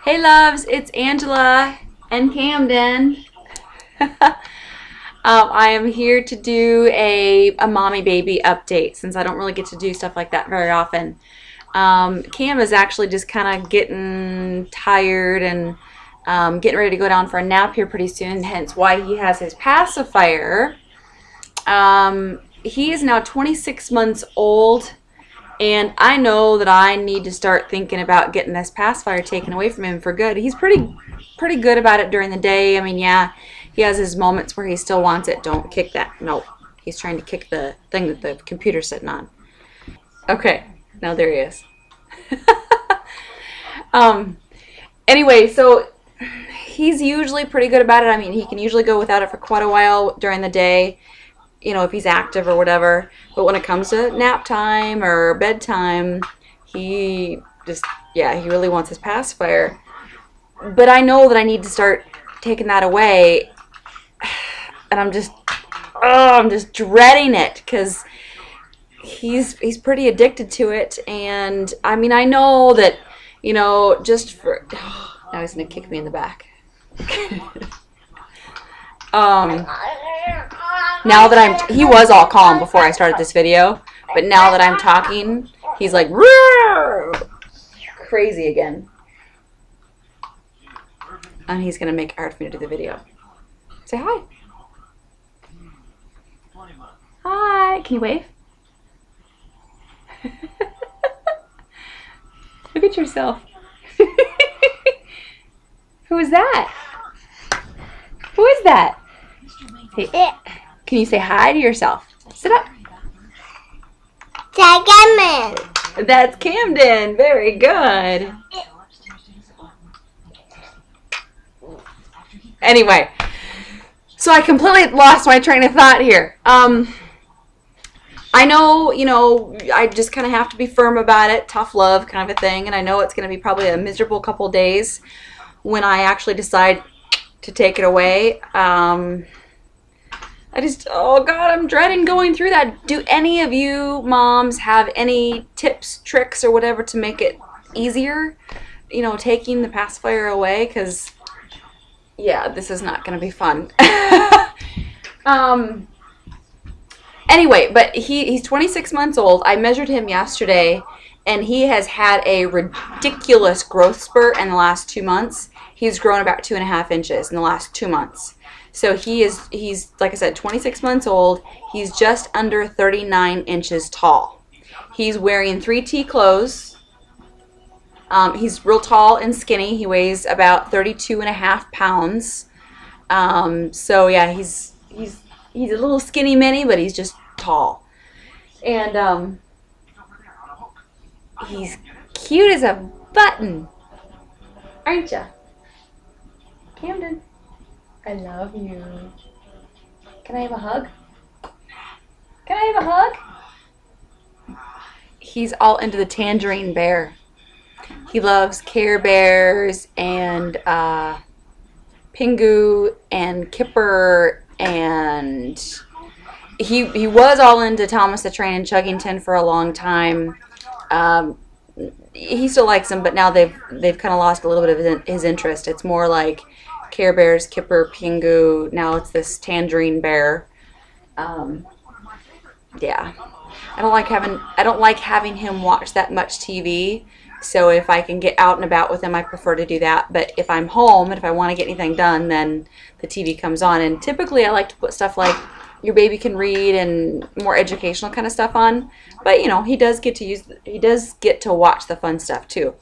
Hey loves, it's Angela and Camden. I am here to do a mommy baby update since I don't really get to do stuff like that very often. Cam is actually just kind of getting tired and getting ready to go down for a nap here pretty soon, hence why he has his pacifier. He is now 26 months old. And I know that I need to start thinking about getting this pacifier taken away from him for good. He's pretty good about it during the day. I mean, yeah, he has his moments where he still wants it. Don't kick that. No, he's trying to kick the thing that the computer's sitting on. Okay, now there he is. Anyway, so he's usually pretty good about it. I mean, he can usually go without it for quite a while during the day, you know, if he's active or whatever. But when it comes to nap time or bedtime, he just, yeah, he really wants his pacifier. But I know that I need to start taking that away, and I'm just dreading it because he's pretty addicted to it. And I mean, I know that, you know, just for now he's gonna kick me in the back. Now that he was all calm before I started this video, but now that I'm talking, he's like crazy again. And he's gonna make it hard for me to do the video. Say hi. Hi. Can you wave? Look at yourself. Who is that? Who is that? Hey. Can you say hi to yourself? Sit up. Camden. That's Camden. Very good. Anyway, so I completely lost my train of thought here. I know, you know, I just kind of have to be firm about it, tough love kind of a thing, and I know it's going to be probably a miserable couple days when I actually decide to take it away. Oh God, I'm dreading going through that. Do any of you moms have any tips, tricks, or whatever to make it easier, you know, taking the pacifier away? Because, yeah, this is not going to be fun. Anyway, but he's 26 months old. I measured him yesterday, and he has had a ridiculous growth spurt in the last 2 months. He's grown about 2.5 inches in the last 2 months. So he's, like I said, 26 months old. He's just under 39 inches tall. He's wearing 3T clothes. He's real tall and skinny. He weighs about 32.5 pounds. So yeah, he's a little skinny mini, but he's just tall. And he's cute as a button, aren't ya, Camden? I love you. Can I have a hug? Can I have a hug? He's all into the tangerine bear. He loves Care Bears and Pingu and Kipper, and he was all into Thomas the Train and Chuggington for a long time. He still likes them, but now they've kind of lost a little bit of his interest. It's more like Care Bears, Kipper, Pingu. Now it's this tangerine bear. Yeah, I don't like having him watch that much TV. So if I can get out and about with him, I prefer to do that. But if I'm home and if I want to get anything done, then the TV comes on. And typically I like to put stuff like your baby can read and more educational kind of stuff on. But you know, he does get to watch the fun stuff too.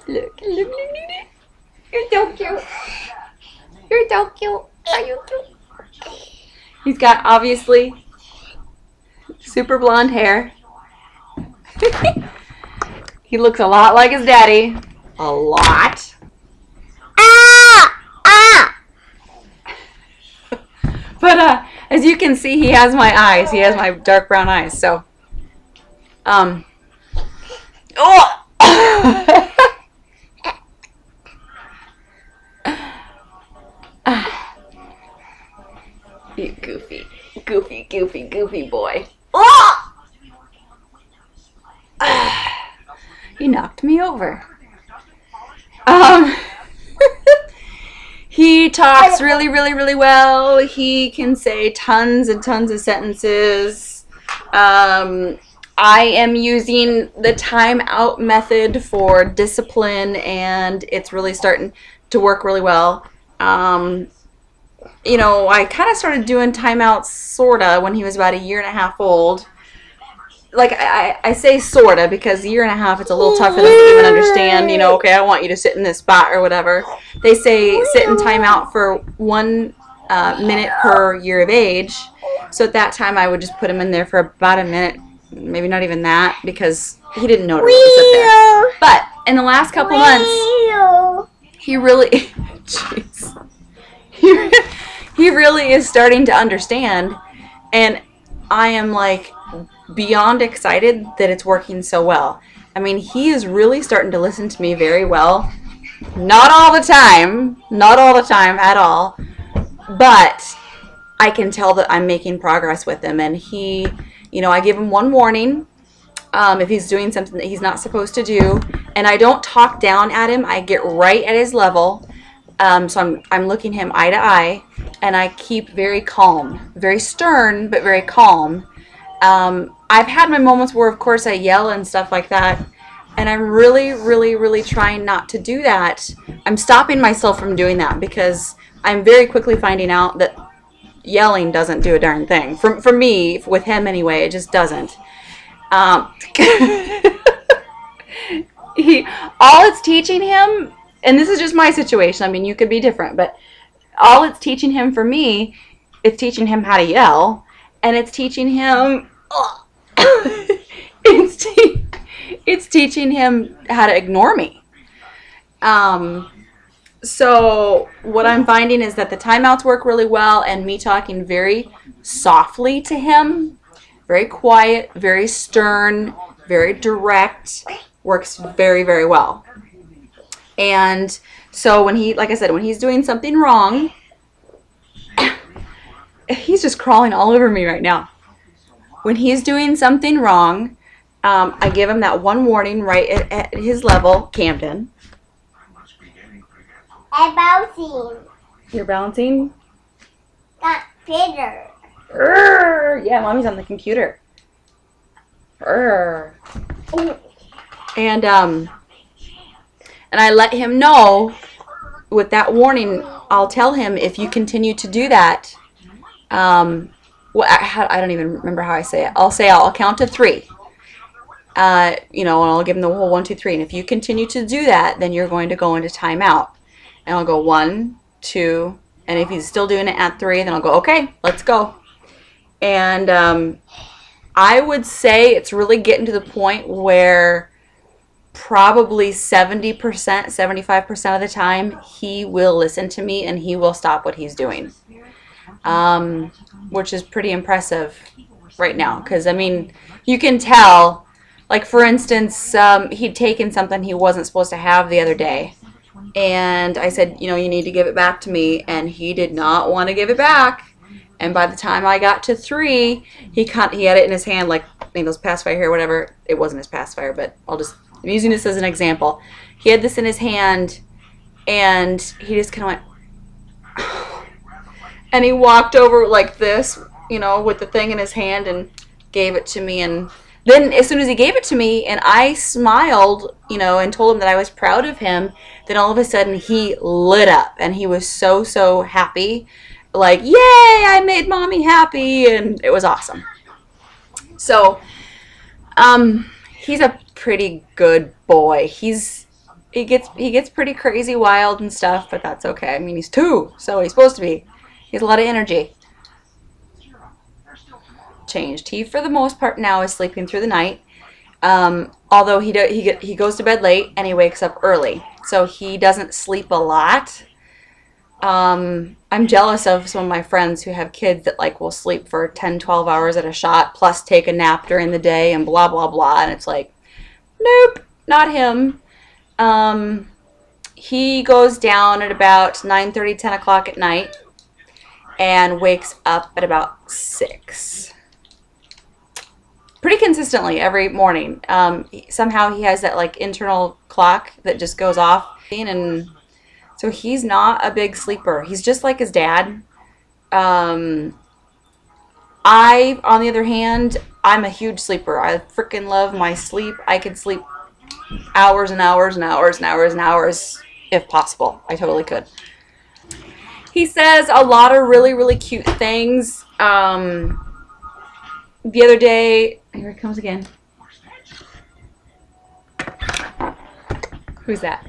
Look. You're so cute. You're so cute. Are you cute? He's got, obviously, super blonde hair. He looks a lot like his daddy. A lot. But as you can see, he has my eyes. He has my dark brown eyes. So, You goofy, goofy, goofy, goofy boy. Oh! He knocked me over. He talks really, really, really well. He can say tons and tons of sentences. I am using the timeout method for discipline, and it's really starting to work really well. You know, I kind of started doing timeouts sorta when he was about 1.5 years old. Like, I say sorta because 1.5 years, it's a little tough for them to even understand, you know, okay, I want you to sit in this spot or whatever. They say sit in timeout for 1 minute per year of age. So at that time, I would just put him in there for about a minute, maybe not even that, because he didn't know to really sit there. But in the last couple months, he really, jeez, he really is starting to understand, and I am like beyond excited that it's working so well. I mean, he is really starting to listen to me very well. Not all the time at all, but I can tell that I'm making progress with him. And he, you know, I give him 1 warning if he's doing something that he's not supposed to do, and I don't talk down at him. I get right at his level. So I'm looking him eye to eye, and I keep very calm, very stern, but very calm. I've had my moments where, of course, I yell and stuff like that, and I'm really, really, really trying not to do that. I'm stopping myself from doing that because I'm very quickly finding out that yelling doesn't do a darn thing. For me, with him anyway, it just doesn't. All it's teaching him, and this is just my situation, I mean, you could be different, but all it's teaching him for me, it's teaching him how to yell, and it's teaching him, it's teaching him how to ignore me. So what I'm finding is that the timeouts work really well, and me talking very softly to him, very quiet, very stern, very direct, works very, very well. And so when he, like I said, when he's doing something wrong, he's just crawling all over me right now. When he's doing something wrong, I give him that 1 warning right at his level. Camden. I'm bouncing. You're bouncing? Got bigger. Yeah, Mommy's on the computer. And I let him know with that warning. I'll tell him if you continue to do that. Well, I don't even remember how I say it. I'll count to 3. You know, and I'll give him the whole 1, 2, 3. And if you continue to do that, then you're going to go into timeout. And I'll go 1, 2, and if he's still doing it at 3, then I'll go, okay, let's go. And I would say it's really getting to the point where probably 70%, 75% of the time, he will listen to me and he will stop what he's doing, which is pretty impressive right now. Because, I mean, you can tell, like, for instance, he'd taken something he wasn't supposed to have the other day. And I said, you know, you need to give it back to me. And he did not want to give it back. And by the time I got to 3, he had it in his hand, like, you know, those pacifier here, whatever. It wasn't his pacifier, but I'm using this as an example. He had this in his hand, and he just kind of went, and he walked over like this, you know, with the thing in his hand and gave it to me. And then as soon as he gave it to me and I smiled, you know, and told him that I was proud of him, then all of a sudden he lit up and he was so, so happy. Like, yay, I made Mommy happy, and it was awesome. So, he's a pretty good boy. He gets pretty crazy wild and stuff, but that's okay. I mean, he's 2, so he's supposed to be. He has a lot of energy. Changed. He, for the most part now, is sleeping through the night. Although he goes to bed late and he wakes up early, so he doesn't sleep a lot. I'm jealous of some of my friends who have kids that like will sleep for 10, 12 hours at a shot, plus take a nap during the day and blah, blah, blah. And it's like, nope, not him. He goes down at about 9:30, 10 o'clock at night. and wakes up at about 6. Pretty consistently every morning. Somehow he has that like internal clock that just goes off, and so he's not a big sleeper. He's just like his dad. I, on the other hand, I'm a huge sleeper. I freaking love my sleep. I could sleep hours and hours and hours and hours and hours if possible. I totally could. He says a lot of really, really cute things. The other day, here it comes again. Who's that?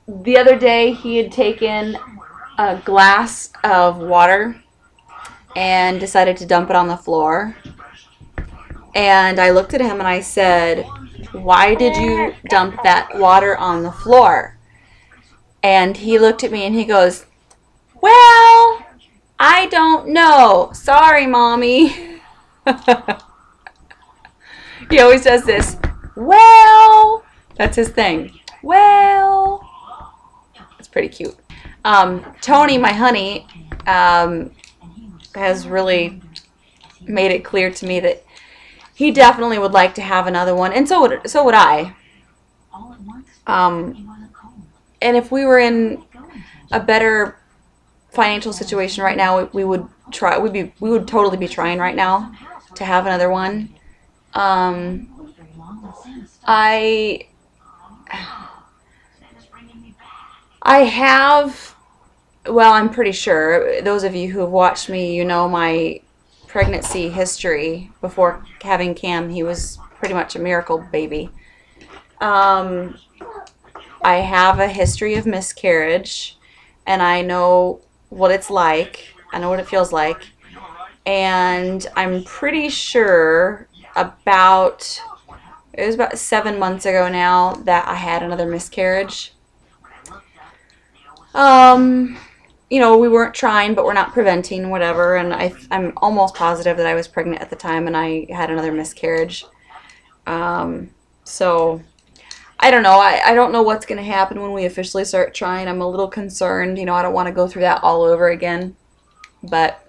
The other day, he had taken a glass of water and decided to dump it on the floor. And I looked at him and I said, "Why did you dump that water on the floor?" And he looked at me and he goes, "Well, I don't know. Sorry, Mommy." He always does this. Well, that's his thing. Well, it's pretty cute. Tony, my honey, has really made it clear to me that he definitely would like to have another one, and so would I. And if we were in a better financial situation right now, we would try. We would totally be trying right now to have another one. I have. Well, I'm pretty sure those of you who have watched me, you know my pregnancy history. Before having Cam, he was pretty much a miracle baby. I have a history of miscarriage, and I know what it's like. I know what it feels like. And I'm pretty sure it was about 7 months ago now that I had another miscarriage. You know, we weren't trying, but we're not preventing, whatever. And I'm almost positive that I was pregnant at the time and I had another miscarriage. So I don't know. I don't know what's going to happen when we officially start trying. I'm a little concerned. You know, I don't want to go through that all over again. But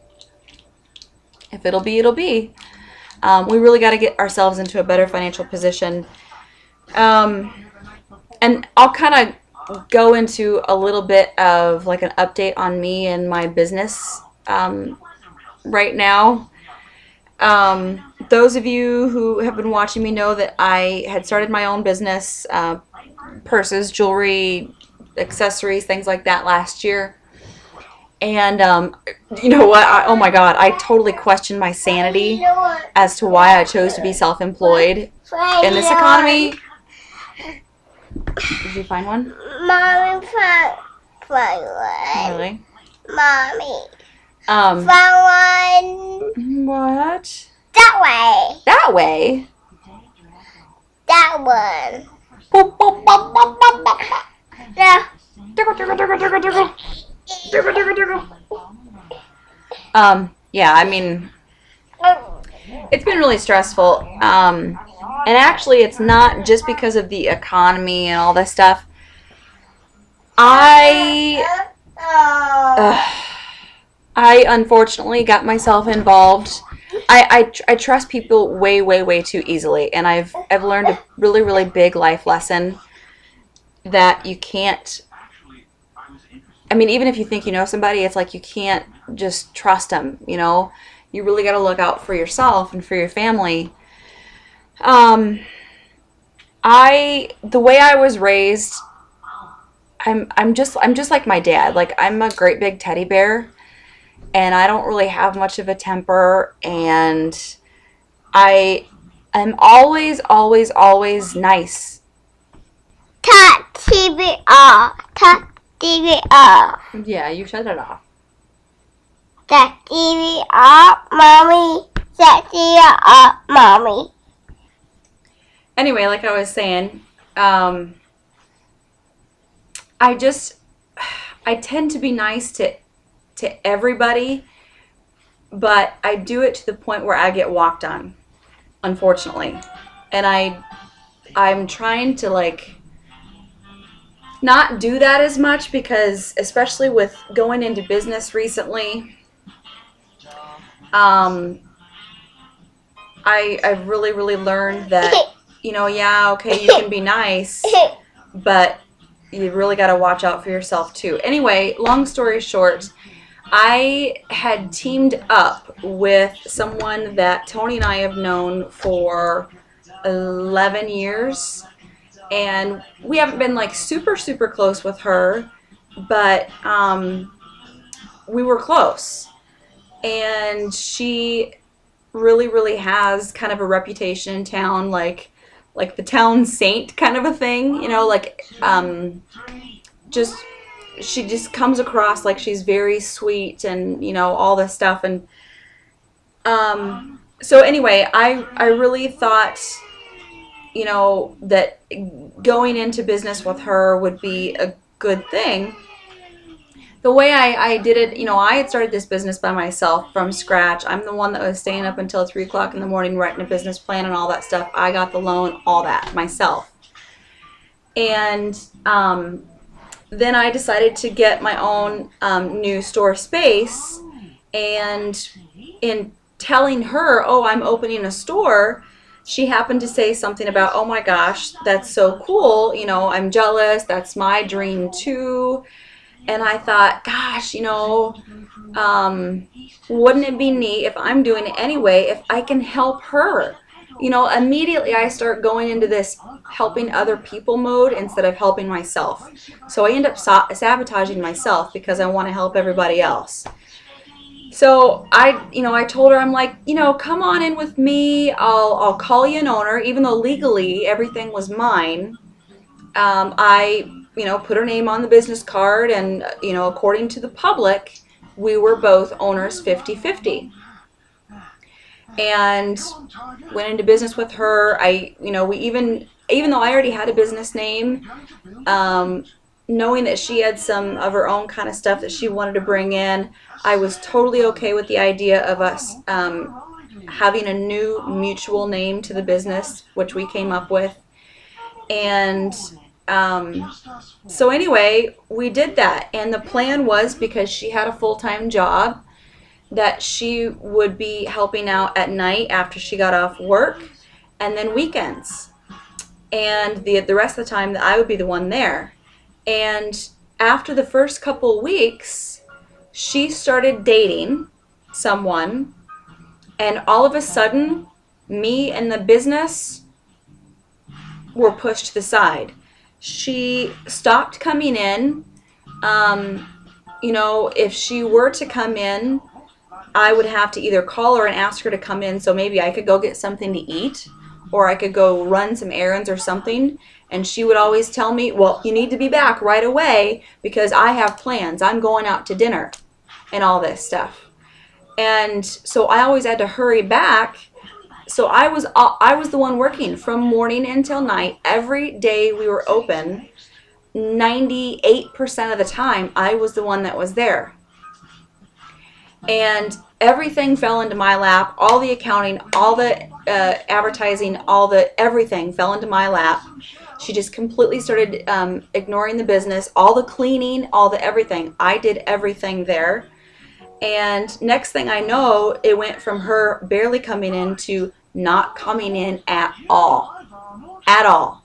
if it'll be, it'll be. We really got to get ourselves into a better financial position. And I'll kind of go into a little bit of like an update on me and my business right now. Those of you who have been watching me know that I had started my own business, purses, jewelry, accessories, things like that last year. And you know what? Oh my God, I totally questioned my sanity as to why I chose to be self-employed in this economy. Did you find one? Mommy found one. Really? Mommy. Found one. What? That way. That way? That one. Boop, boop, boop, boop, boop, boop. Yeah. Yeah, I mean, it's been really stressful. And actually, it's not just because of the economy and all this stuff. I unfortunately got myself involved. I trust people way too easily, and I've learned a really big life lesson that you can't. I mean, even if you think you know somebody, it's like you can't just trust them. You know, you really got to look out for yourself and for your family. The way I was raised, I'm just like my dad. Like, I'm a great big teddy bear, and I don't really have much of a temper, and I'm always nice. Turn TV off. Turn TV off. Yeah, you shut it off. Turn TV off, Mommy. Turn TV off, Mommy. Anyway, like I was saying, I tend to be nice to everybody, but I do it to the point where I get walked on, unfortunately. And I'm trying to, like, not do that as much because, especially with going into business recently, I've really learned that, yeah, okay, you can be nice, but you really got to watch out for yourself too. Anyway, long story short, I had teamed up with someone that Tony and I have known for 11 years, and we haven't been like super close with her, but we were close, and she really has kind of a reputation in town, like the town saint kind of a thing, like just she just comes across like she's very sweet and all this stuff. And so anyway, I really thought that going into business with her would be a good thing. The way I did it, I had started this business by myself from scratch. I'm the one that was staying up until 3 o'clock in the morning writing a business plan and all that stuff. I got the loan, all that, myself. And then I decided to get my own new store space. And in telling her, oh, I'm opening a store, she happened to say something about, oh my gosh, that's so cool. I'm jealous. That's my dream too. And I thought, gosh, wouldn't it be neat if I'm doing it anyway, if I can help her? Immediately I start going into this helping other people mode instead of helping myself. So I end up sabotaging myself because I want to help everybody else. So I told her, I'm like, come on in with me. I'll call you an owner, even though legally everything was mine. I put her name on the business card, and, according to the public, we were both owners 50-50. And went into business with her. We even though I already had a business name, knowing that she had some of her own kind of stuff that she wanted to bring in, I was totally okay with the idea of us having a new mutual name to the business, which we came up with. And so anyway, we did that, and the plan was, because she had a full-time job, that she would be helping out at night after she got off work, and then weekends, and the rest of the time that I would be the one there. And after the first couple weeks, she started dating someone, and all of a sudden, me and the business were pushed to the side. She stopped coming in. If she were to come in, I would have to either call her and ask her to come in so maybe I could go get something to eat, or I could go run some errands or something. And she would always tell me, well, you need to be back right away because I have plans. I'm going out to dinner and all this stuff. And so I always had to hurry back. So I was the one working from morning until night. Every day we were open, 98% of the time, I was the one that was there. And everything fell into my lap. All the accounting, all the advertising, everything fell into my lap. She just completely started ignoring the business, all the cleaning, all the everything. I did everything there. And next thing I know, it went from her barely coming in to not coming in at all. At all.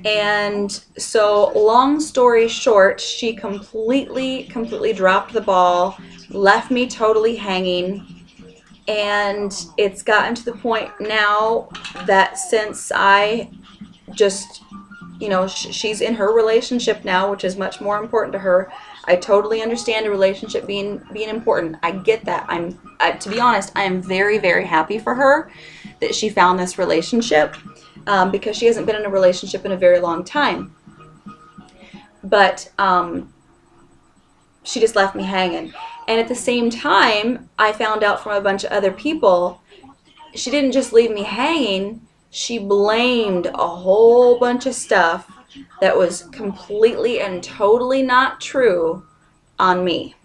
And so, long story short, she completely dropped the ball, left me totally hanging. And it's gotten to the point now that since I just, she's in her relationship now, which is much more important to her. I totally understand a relationship being important. I get that. To be honest, I am very happy for her that she found this relationship, because she hasn't been in a relationship in a very long time. But she just left me hanging. And at the same time, I found out from a bunch of other people, she didn't just leave me hanging, she blamed a whole bunch of stuff that was completely and totally not true on me.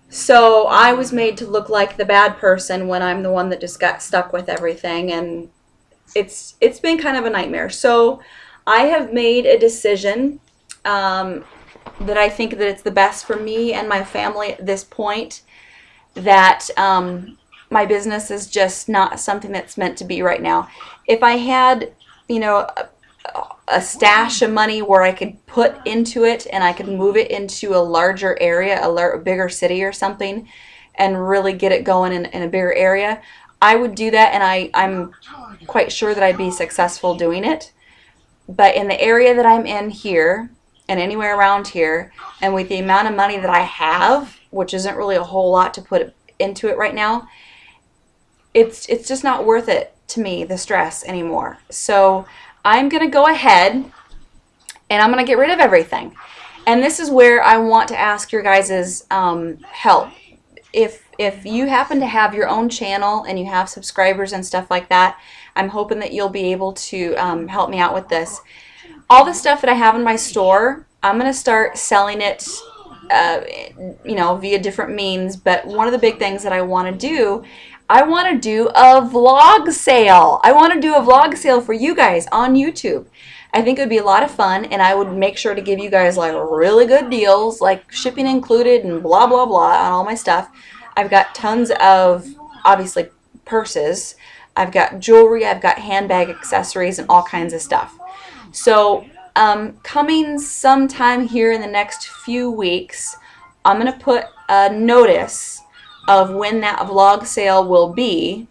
So I was made to look like the bad person when I'm the one that just got stuck with everything, and it's been kind of a nightmare. So I have made a decision that I think that it's the best for me and my family at this point, that my business is just not something that's meant to be right now. If I had, you know, a stash of money where I could put into it and I could move it into a larger area, a bigger city or something, and really get it going in a bigger area, I would do that, and I'm quite sure that I'd be successful doing it. But in the area that I'm in here, and anywhere around here, and with the amount of money that I have, which isn't really a whole lot to put into it right now, it's just not worth it to me, the stress anymore. So I'm going to go ahead and I'm going to get rid of everything. And this is where I want to ask your guys' help. If you happen to have your own channel and you have subscribers and stuff like that, I'm hoping that you'll be able to help me out with this. All the stuff that I have in my store, I'm going to start selling it, you know, via different means. But one of the big things that I want to do, I want to do a vlog sale. I want to do a vlog sale for you guys on YouTube. I think it would be a lot of fun, and I would make sure to give you guys like really good deals, like shipping included and blah, blah, blah on all my stuff. I've got tons of, obviously, purses. I've got jewelry. I've got handbag accessories and all kinds of stuff. So coming sometime here in the next few weeks, I'm going to put a notice of when that vlog sale will be.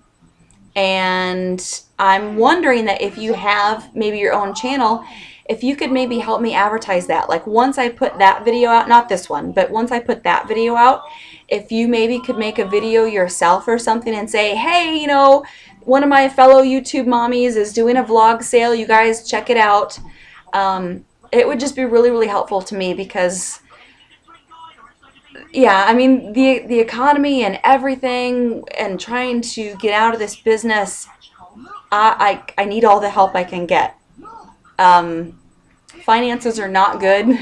And I'm wondering that if you have maybe your own channel, if you could maybe help me advertise that. Like once I put that video out, not this one, but once I put that video out, if you maybe could make a video yourself or something and say, hey, you know, one of my fellow YouTube mommies is doing a vlog sale. You guys check it out. It would just be really, really helpful to me because, yeah, I mean, the economy and everything and trying to get out of this business, I need all the help I can get. Finances are not good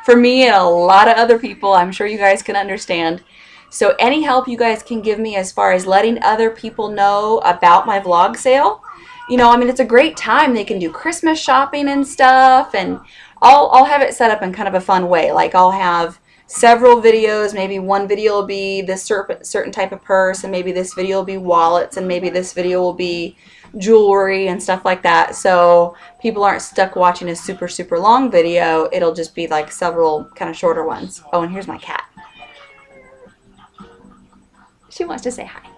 for me and a lot of other people. I'm sure you guys can understand. So any help you guys can give me as far as letting other people know about my vlog sale, you know, I mean, it's a great time. They can do Christmas shopping and stuff, and I'll have it set up in kind of a fun way. Like I'll have several videos. Maybe one video will be this certain type of purse, and maybe this video will be wallets, and maybe this video will be jewelry and stuff like that. So people aren't stuck watching a super, super long video. It'll just be like several kind of shorter ones. Oh, and here's my cat. She wants to say hi.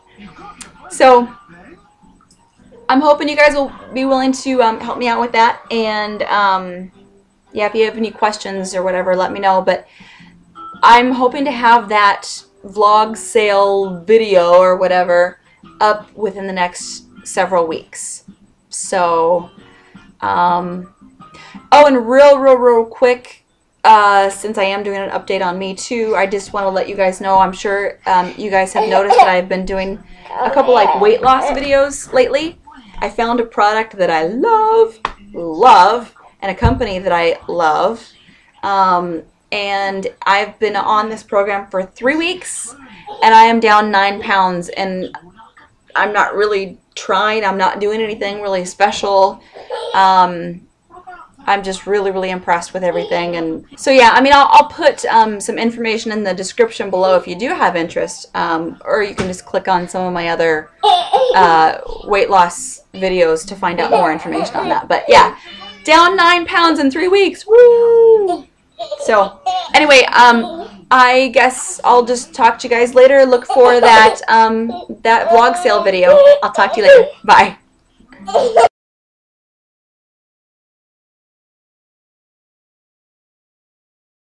So I'm hoping you guys will be willing to help me out with that. And yeah, if you have any questions or whatever, let me know. But I'm hoping to have that vlog sale video or whatever up within the next several weeks. So, oh, and real quick, since I am doing an update on me too, I just want to let you guys know, I'm sure you guys have noticed that I've been doing a couple like weight loss videos lately. I found a product that I love, and a company that I love. And I've been on this program for 3 weeks, and I am down 9 pounds, and I'm not really trying. I'm not doing anything really special. I'm just really, really impressed with everything. And so, yeah, I mean, I'll put some information in the description below if you do have interest, or you can just click on some of my other weight loss videos to find out more information on that. But, yeah, down 9 pounds in 3 weeks. Woo! So, anyway, I guess I'll just talk to you guys later. Look for that, that vlog sale video. I'll talk to you later. Bye.